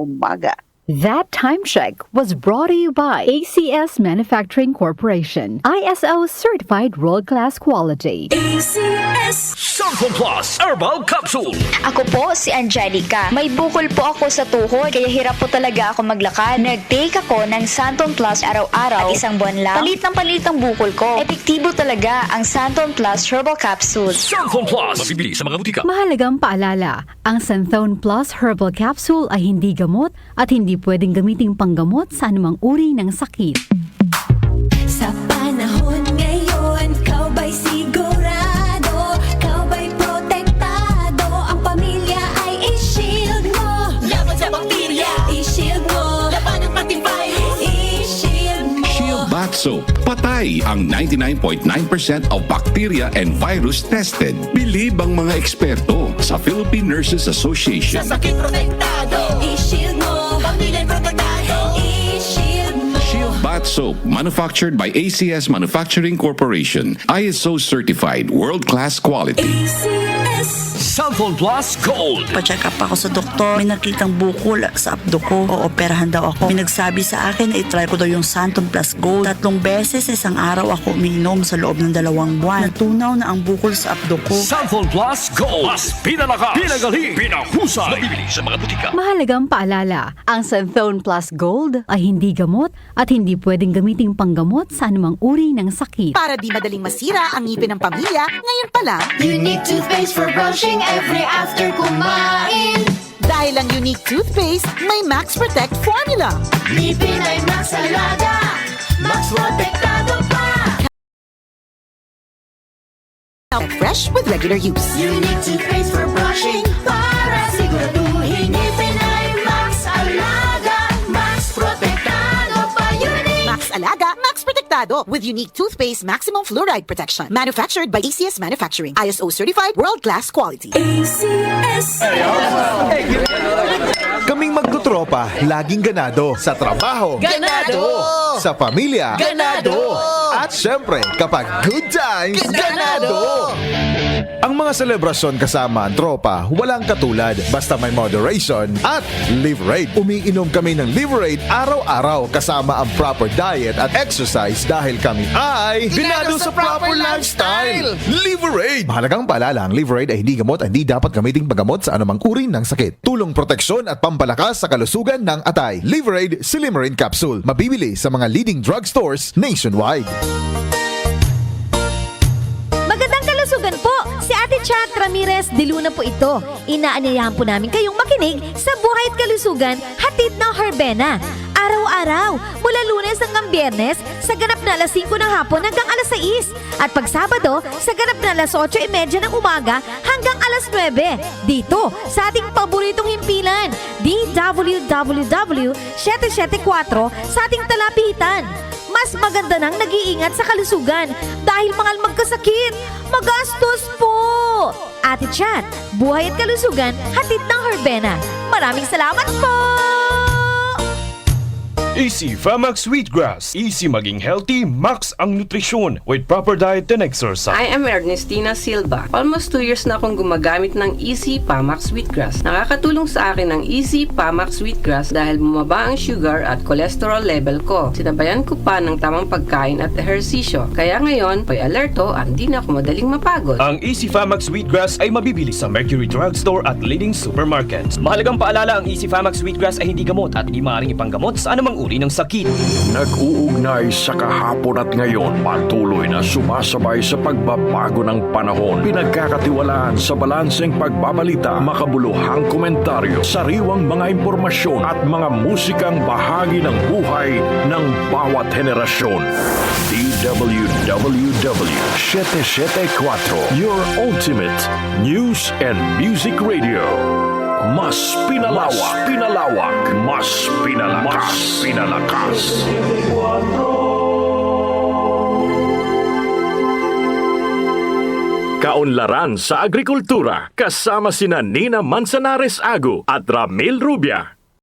umaga. That time check was brought to you by ACS Manufacturing Corporation, ISO certified world-class quality. ACS Santon Plus Herbal Capsule. Ako po si Angelica. May bukol po ako sa tuhod, kaya hirap po talaga ako maglakad. Nag-take ako ng Santon Plus araw-araw at isang buwan lang. Palit ang bukol ko. Epektibo talaga ang Santon Plus Herbal Capsule. Santon Plus. Mabibili sa mga butika. Mahalagang paalala, ang Santhone Plus Herbal Capsule ay hindi gamot at hindi pwedeng gamiting panggamot sa anumang uri ng sakit. Sa panahon ngayon, kau ba'y sigurado? Kau ba'y protektado? Ang pamilya ay i-shield mo. Laban sa bakterya, i-shield mo. Laban ng pati virus, i-shield mo. Shield Bath Soap. Patay ang 99.9% of bacteria and virus tested. Bilib ang mga eksperto sa Philippine Nurses Association. Sa sakit protektado, i-shield mo. Pamilya protektado, i-shield mo. Shield Bath Soap, manufactured by ACS Manufacturing Corporation. ISO certified, world-class quality. ACS Santon Plus Gold. Pa-check up ako sa doktor. May nakitang bukol sa abdo ko. Ooperahan daw ako. May nagsabi sa akin na itry ko daw yung Santon Plus Gold. 3 beses isang araw ako umiinom sa loob ng 2 buwan. Natunaw na ang bukol sa abdo ko. Santon Plus Gold. Mas pinalakas, pinagaling, pinahusay. Mabibili sa mga butika. Mahalagang paalala, ang Santhone Plus Gold ay hindi gamot at hindi pwedeng gamiting panggamot sa anumang uri ng sakit. Para di madaling masira ang ngipin ng pamilya, ngayon pa lang, Unique toothpaste for brushing every after kumain. dahil ang unique toothpaste, may Max Protect formula. Ngipin ay Max Alaga, Max Protektado pa. Now fresh with regular use. Unique toothpaste for brushing para siguraduhin ngipin ay Max Alaga, Max Protektado pa. Unique. Max Alaga, Max Protectado with unique toothpaste maximum fluoride protection. Manufactured by ACS Manufacturing. ISO certified world-class quality. ACS. Kaming magtutropa, laging ganado. Sa trabaho, Ganado! Sa pamilya, Ganado! At syempre, kapag good times, ganado! Ang mga selebrasyon kasama ang tropa, walang katulad. Basta may moderation at Liverade. Umiinom kami ng Liverade araw-araw kasama ang proper diet at exercise dahil kami ay ganado sa proper lifestyle. Liverade! Mahalagang paalala, ang Liverade ay hindi gamot at hindi dapat gamiting paggamot sa anumang uri ng sakit. Tulong proteksyon at pampalakas sa kalusugan ng atay. Liverade Silimarin Capsule. Mabibili sa mga leading drugstores nationwide. Magandang kalusugan po! Si Ate Chat Ramirez de Luna po ito. Inaanyayahan po namin kayong makinig sa Buhay at Kalusugan, hatid ng Herbena. Araw-araw, mula Lunes hanggang Biyernes, sa ganap na alas 5 ng hapon hanggang alas 6. At pag Sabado, sa ganap na alas 8:30 ng umaga hanggang alas 9. Dito, sa ating paboritong himpilan, DWWW 774 sa ating talapitan. Mas maganda nang nag-iingat sa kalusugan dahil mahal magkasakit. Magastos po! Ate Chat, Buhay at Kalusugan, hatid ng Herbena. Maraming salamat po! Easy Famax Wheatgrass. Easy maging healthy, max ang nutrisyon with proper diet and exercise. I am Ernestina Silva. Almost 2 years na akong gumagamit ng Easy Famax Wheatgrass. Nakakatulong sa akin ang Easy Famax Wheatgrass dahil bumaba ang sugar at cholesterol level ko. Sinabayan ko pa ng tamang pagkain at ehersisyo. Kaya ngayon, may alerto at di na ako madaling mapagod. Ang Easy Famax Wheatgrass ay mabibili sa Mercury Drugstore at leading supermarkets. Mahalagang paalala, ang Easy Famax Wheatgrass ay hindi gamot at hindi maaaring ipanggamot sa anumang uri ng sakit. Nag-uugnay sa kahapon at ngayon, patuloy na sumasabay sa pagbabago ng panahon. Pinagkakatiwalaan sa balanseng pagbabalita, makabuluhang komentaryo, sariwang mga impormasyon at mga musikang bahagi ng buhay ng bawat henerasyon. DWWW 774, your ultimate news and music radio. Mas pinalawak, mas pinalakas. Kaunlaran sa agrikultura kasama sina Nina Manzanares Agu at Ramil Rubia.